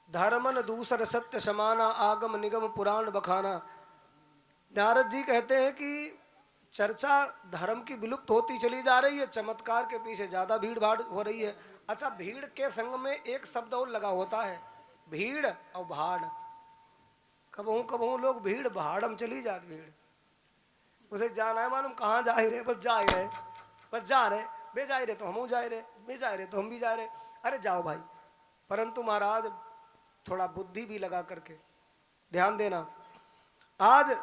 धर्मन दूसर सत्य समाना आगम निगम पुराण बखाना। नारद जी कहते हैं कि चर्चा धर्म की विलुप्त होती चली जा रही है, चमत्कार के पीछे ज्यादा भीड़ भाड़ हो रही है। अच्छा, भीड़ के संग में एक शब्द और लगा होता है, भीड़ और भाड़। कबहू कबहू लोग भीड़ भाड़ में चली जाती, भीड़ उसे जाना है मालूम कहाँ जा ही रहे, बस जा ही रहे, बस जा रहे, बे जा ही रहे तो हम जा रहे, बे जा रहे तो हम भी जा रहे। अरे जाओ भाई, परंतु महाराज थोड़ा बुद्धि भी लगा करके ध्यान देना। आज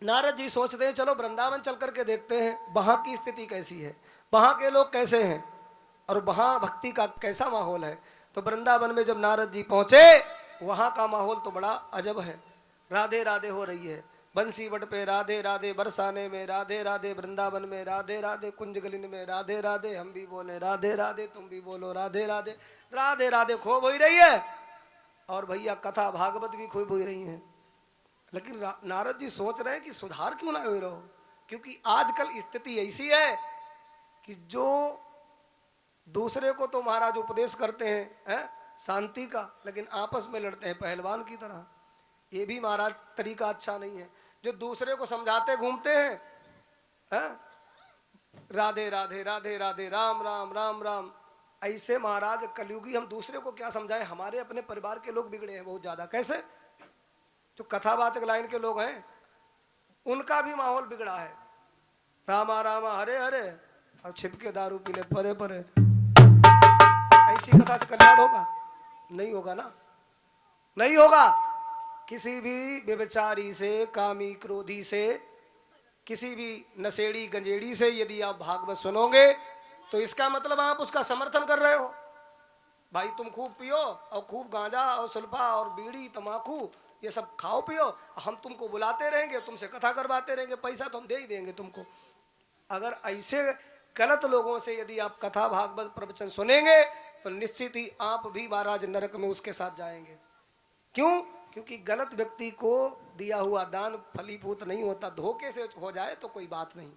नारद जी सोचते हैं चलो वृंदावन चल करके देखते हैं वहां की स्थिति कैसी है, वहां के लोग कैसे हैं और वहां भक्ति का कैसा माहौल है। तो वृंदावन में जब नारद जी पहुंचे, वहां का माहौल तो बड़ा अजब है। राधे राधे हो रही है, बंसी बट पे राधे राधे, बरसाने में राधे राधे, वृंदावन में राधे राधे, कुंजगलिन में राधे राधे, हम भी बोले राधे राधे, तुम भी बोलो राधे राधे, राधे राधे खूब हो रही है। और भैया कथा भागवत भी खूब हो रही है। लेकिन नारद जी सोच रहे हैं कि सुधार क्यों ना हो रहो, क्योंकि आजकल स्थिति ऐसी है कि जो दूसरे को तो महाराज उपदेश करते हैं शांति का, लेकिन आपस में लड़ते हैं पहलवान की तरह। ये भी महाराज तरीका अच्छा नहीं है। जो दूसरे को समझाते घूमते हैं राधे राधे राधे राधे, राम राम राम राम, ऐसे महाराज कलयुगी हम दूसरे को क्या समझाएं। हमारे अपने परिवार के लोग बिगड़े हैं बहुत ज्यादा। कैसे? जो कथावाचक लाइन के लोग हैं उनका भी माहौल बिगड़ा है। रामा रामा हरे हरे और छिपके दारू पीले परे परे। ऐसी कथा से कल्याण होगा? नहीं होगा ना, नहीं होगा। किसी भी व्यभिचारी से, कामी क्रोधी से, किसी भी नशेड़ी गंजेड़ी से यदि आप भागवत सुनोगे तो इसका मतलब आप उसका समर्थन कर रहे हो। भाई तुम खूब पियो और खूब गांजा और सुल्फा और बीड़ी तमाकू ये सब खाओ पियो, हम तुमको बुलाते रहेंगे, तुमसे कथा करवाते रहेंगे, पैसा तो हम दे ही देंगे तुमको। अगर ऐसे गलत लोगों से यदि आप कथा भागवत प्रवचन सुनेंगे तो निश्चित ही आप भी महाराज नरक में उसके साथ जाएंगे। क्यों? क्योंकि गलत व्यक्ति को दिया हुआ दान फलीभूत नहीं होता। धोखे से हो जाए तो कोई बात नहीं,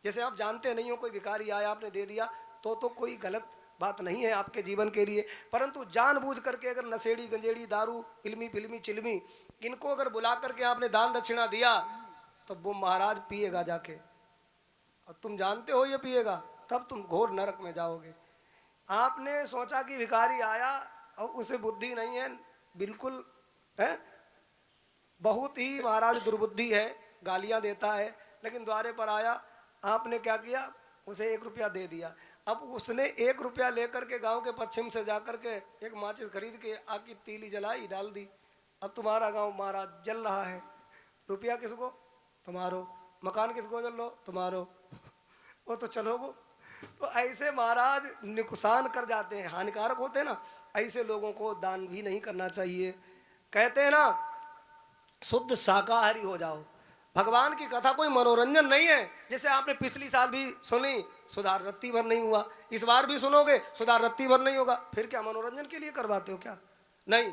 जैसे आप जानते नहीं हो कोई भिखारी आया आपने दे दिया तो कोई गलत बात नहीं है आपके जीवन के लिए। परंतु जानबूझ करके अगर नशेड़ी गंजेड़ी दारू इल्मी फिल्मी चिल्मी इनको अगर बुला करके आपने दान दक्षिणा दिया तो वो महाराज पिएगा जाके, और तुम जानते हो ये पिएगा, तब तुम घोर नरक में जाओगे। आपने सोचा कि भिखारी आया और उसे बुद्धि नहीं है, बिल्कुल है, बहुत ही महाराज दुर्बुद्धि है, गालियां देता है, लेकिन द्वारे पर आया, आपने क्या किया, उसे 1 रुपया दे दिया। अब उसने 1 रुपया लेकर के गांव के पश्चिम से जाकर के एक माचिस खरीद के आग की तीली जलाई डाल दी। अब तुम्हारा गांव महाराज जल रहा है। रुपया किसको? तुम्हारो। मकान किसको जल लो? तुम्हारो। वो तो चलोगो। तो ऐसे महाराज नुकसान कर जाते हैं, हानिकारक होते हैं ना, ऐसे लोगों को दान भी नहीं करना चाहिए। कहते हैं ना शुद्ध शाकाहारी हो जाओ। भगवान की कथा कोई मनोरंजन नहीं है। जैसे आपने पिछली साल भी सुनी, सुधार रत्ती भर नहीं हुआ, इस बार भी सुनोगे सुधार रत्ती भर नहीं होगा, फिर क्या मनोरंजन के लिए करवाते हो क्या? नहीं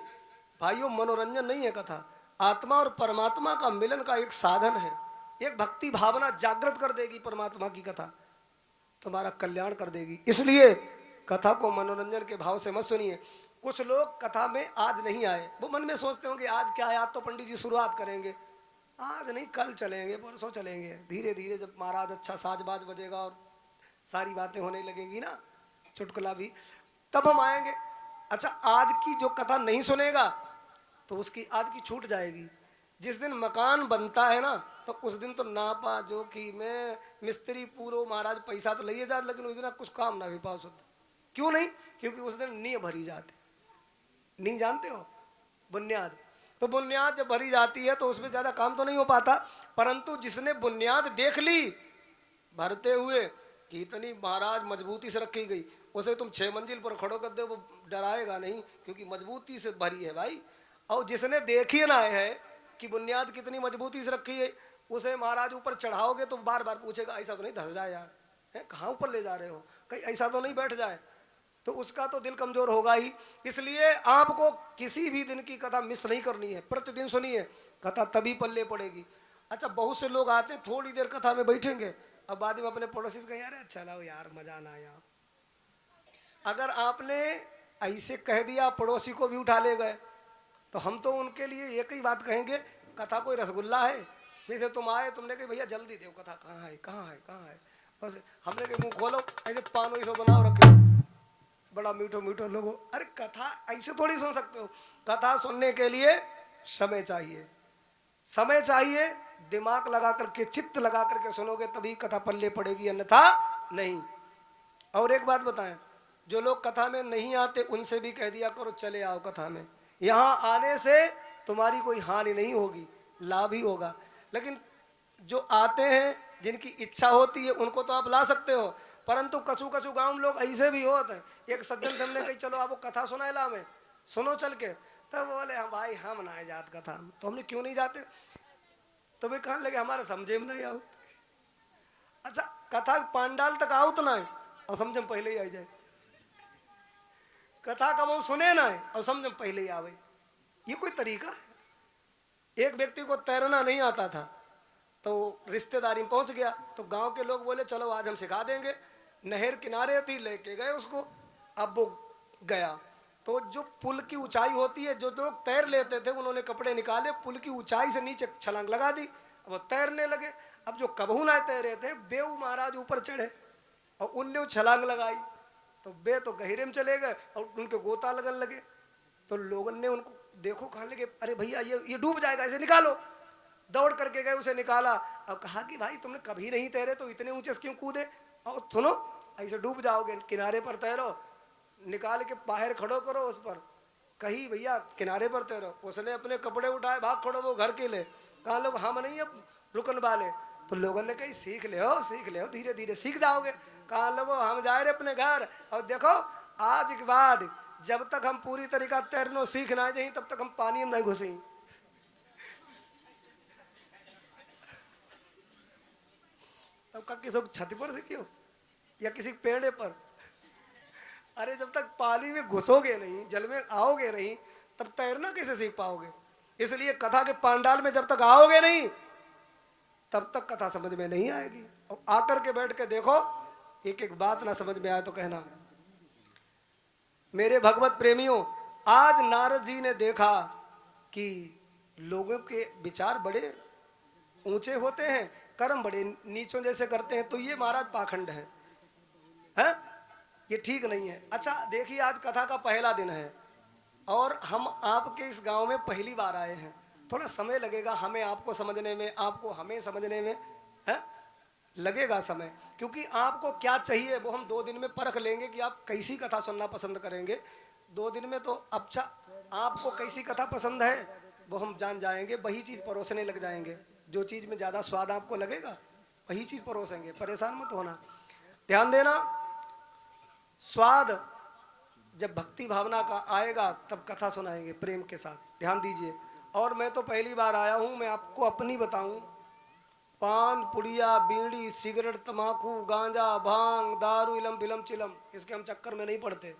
भाइयों, मनोरंजन नहीं है कथा। आत्मा और परमात्मा का मिलन का एक साधन है। एक भक्ति भावना जागृत कर देगी परमात्मा की कथा, तुम्हारा कल्याण कर देगी। इसलिए कथा को मनोरंजन के भाव से मत सुनिए। कुछ लोग कथा में आज नहीं आए, वो मन में सोचते होंगे आज क्या है, आज तो पंडित जी शुरुआत करेंगे, आज नहीं कल चलेंगे, परसों चलेंगे। धीरे धीरे जब महाराज अच्छा साजबाज बजेगा और सारी बातें होने लगेंगी ना, चुटकुला भी, तब हम आएंगे। अच्छा, आज की जो कथा नहीं सुनेगा तो उसकी आज की छूट जाएगी। जिस दिन मकान बनता है ना तो उस दिन तो नापा जो कि मैं मिस्त्री पूरो महाराज पैसा तो ले जाते, लेकिन उस दिन कुछ काम ना भी पाओ शुद्ध। क्यों नहीं? क्योंकि उस दिन नींव भरी जाती। नहीं जानते हो, बुनियाद। तो बुनियाद जब भरी जाती है तो उसमें ज्यादा काम तो नहीं हो पाता। परंतु जिसने बुनियाद देख ली भरते हुए कि इतनी महाराज मजबूती से रखी गई, उसे तुम 6 मंजिल पर खड़ो कर दे वो डराएगा नहीं, क्योंकि मजबूती से भरी है भाई। और जिसने देखी ना है कि बुनियाद कितनी मजबूती से रखी है, उसे महाराज ऊपर चढ़ाओगे तो बार बार पूछेगा ऐसा तो नहीं धस जाए यार, है कहाँ ऊपर ले जा रहे हो, कहीं ऐसा तो नहीं बैठ जाए, तो उसका तो दिल कमजोर होगा ही। इसलिए आपको किसी भी दिन की कथा मिस नहीं करनी है, प्रतिदिन सुनिए, कथा तभी पल्ले पड़ेगी। अच्छा, बहुत से लोग आते हैं थोड़ी देर कथा में बैठेंगे, अब बाद में अपने पड़ोसी से कहें यार अच्छा लाओ यार मजा ना आया। अगर आपने ऐसे कह दिया, पड़ोसी को भी उठा ले गए। तो हम तो उनके लिए एक ही बात कहेंगे, कथा कोई रसगुल्ला है? जैसे तुम आए, तुमने कहा भैया जल्दी दो, कथा कहाँ है कहाँ है कहाँ है, बस हमने कहा मुंह खोलो, ऐसे पान वैसे बनाओ रखे, बड़ा मीठो मीठो लोगो। अरे कथा ऐसे थोड़ी सुन सकते हो, कथा सुनने के लिए समय चाहिए, समय चाहिए, दिमाग लगा करके, चित्त लगा करके सुनोगे तभी कथा पल्ले पड़ेगी, अन्यथा नहीं। और एक बात बताएं, जो लोग कथा में नहीं आते उनसे भी कह दिया करो चले आओ कथा में, यहाँ आने से तुम्हारी कोई हानि नहीं होगी, लाभ ही होगा। लेकिन जो आते हैं, जिनकी इच्छा होती है, उनको तो आप ला सकते हो, परंतु कछु कछु गांव में लोग ऐसे भी होते हैं। एक सज्जन से हमने कही चलो आपको कथा सुनाए ला में, सुनो चल के, तब बोले हम भाई हम ना जात कथा, तो हमने क्यों नहीं जाते, तो वे कहने लगे हमारे समझे में नहीं आओ। अच्छा कथा पांडाल तक आओ तो ना है और समझ में पहले ही आ जाए, कथा का वो सुने ना है और समझ में पहले ही आवे, ये कोई तरीका है? एक व्यक्ति को तैरना नहीं आता था, तो रिश्तेदारी में पहुंच गया, तो गांव के लोग बोले चलो आज हम सिखा देंगे, नहर किनारे थी, लेके गए उसको। अब वो गया, तो जो पुल की ऊंचाई होती है, जो लोग तैर लेते थे उन्होंने कपड़े निकाले, पुल की ऊंचाई से नीचे छलांग लगा दी, अब वो तैरने लगे। अब जो कबहू ना तैरे थे, बेऊ महाराज ऊपर चढ़े और उनने छलांग लगाई, तो बे तो गहरे में चले गए और उनके गोता लगने लगे। तो लोगों ने उनको देखो, कहने लगे अरे भैया ये डूब जाएगा, इसे निकालो। दौड़ करके गए, उसे निकाला। अब कहा कि भाई तुमने कभी नहीं तैरे तो इतने ऊंचे से क्यों कूदे, और सुनो ऐसे डूब जाओगे, किनारे पर तैरो, निकाल के बाहर खड़ो करो उस पर, कही भैया किनारे पर तैरो। उसने अपने कपड़े उठाए, भाग खड़ो वो घर के लिए, कहा लोग हम नहीं अब रुकन वाले। तो लोगों ने कही सीख ले हो, धीरे धीरे सीख जाओगे। कहा लोगो हम जाए रहे अपने घर, और देखो आज के बाद जब तक हम पूरी तरीका तैरना सीख ना जाए तब तक हम पानी में नहीं घुसे। तब का किसी छत पर सीखियो या किसी पेड़ पर, अरे जब तक पानी में घुसोगे नहीं, जल में आओगे नहीं, तब तैरना कैसे सीख पाओगे? इसलिए कथा के पांडाल में जब तक आओगे नहीं तब तक कथा समझ में नहीं आएगी। और आकर के बैठ के देखो, एक एक बात ना समझ में आए तो कहना। मेरे भगवत प्रेमियों, आज नारद जी ने देखा कि लोगों के विचार बड़े ऊंचे होते हैं, कर्म बड़े नीचों जैसे करते हैं, तो ये महाराज पाखंड है, ये ठीक नहीं है। अच्छा देखिए, आज कथा का पहला दिन है और हम आपके इस गांव में पहली बार आए हैं, थोड़ा समय लगेगा हमें आपको समझने में, आपको हमें समझने में, है लगेगा समय, क्योंकि आपको क्या चाहिए वो हम 2 दिन में परख लेंगे कि आप कैसी कथा सुनना पसंद करेंगे। 2 दिन में तो अच्छा आपको कैसी कथा पसंद है वो हम जान जाएंगे, वही चीज़ परोसने लग जाएंगे। जो चीज़ में ज़्यादा स्वाद आपको लगेगा वही चीज़ परोसेंगे, परेशान मत होना। ध्यान देना, स्वाद जब भक्ति भावना का आएगा तब कथा सुनाएंगे प्रेम के साथ, ध्यान दीजिए। और मैं तो पहली बार आया हूँ, मैं आपको अपनी बताऊँ, पान पुड़िया बीड़ी सिगरेट तमाकू गांजा भांग दारू इलम बिलम चिलम, इसके हम चक्कर में नहीं पड़ते,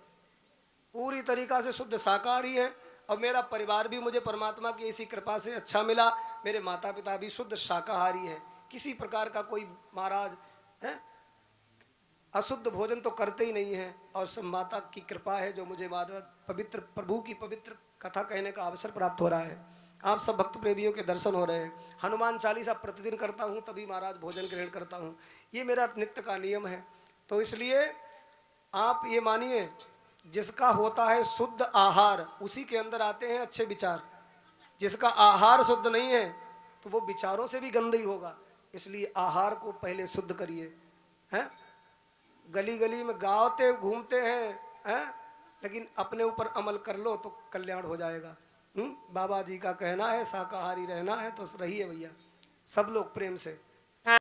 पूरी तरीका से शुद्ध शाकाहारी है। और मेरा परिवार भी मुझे परमात्मा की ऐसी कृपा से अच्छा मिला, मेरे माता पिता भी शुद्ध शाकाहारी है, किसी प्रकार का कोई महाराज है अशुद्ध भोजन तो करते ही नहीं है। और सब माता की कृपा है जो मुझे पवित्र प्रभु की पवित्र कथा कहने का अवसर प्राप्त हो रहा है। आप सब भक्त प्रेमियों के दर्शन हो रहे हैं। हनुमान चालीसा प्रतिदिन करता हूँ तभी महाराज भोजन ग्रहण करता हूँ, ये मेरा नित्य का नियम है। तो इसलिए आप ये मानिए, जिसका होता है शुद्ध आहार उसी के अंदर आते हैं अच्छे विचार, जिसका आहार शुद्ध नहीं है तो वो विचारों से भी गंदा ही होगा। इसलिए आहार को पहले शुद्ध करिए, हैं? गली गली में गावते घूमते हैं, लेकिन अपने ऊपर अमल कर लो तो कल्याण हो जाएगा। बाबा जी का कहना है शाकाहारी रहना है तो रहिए भैया सब लोग प्रेम से।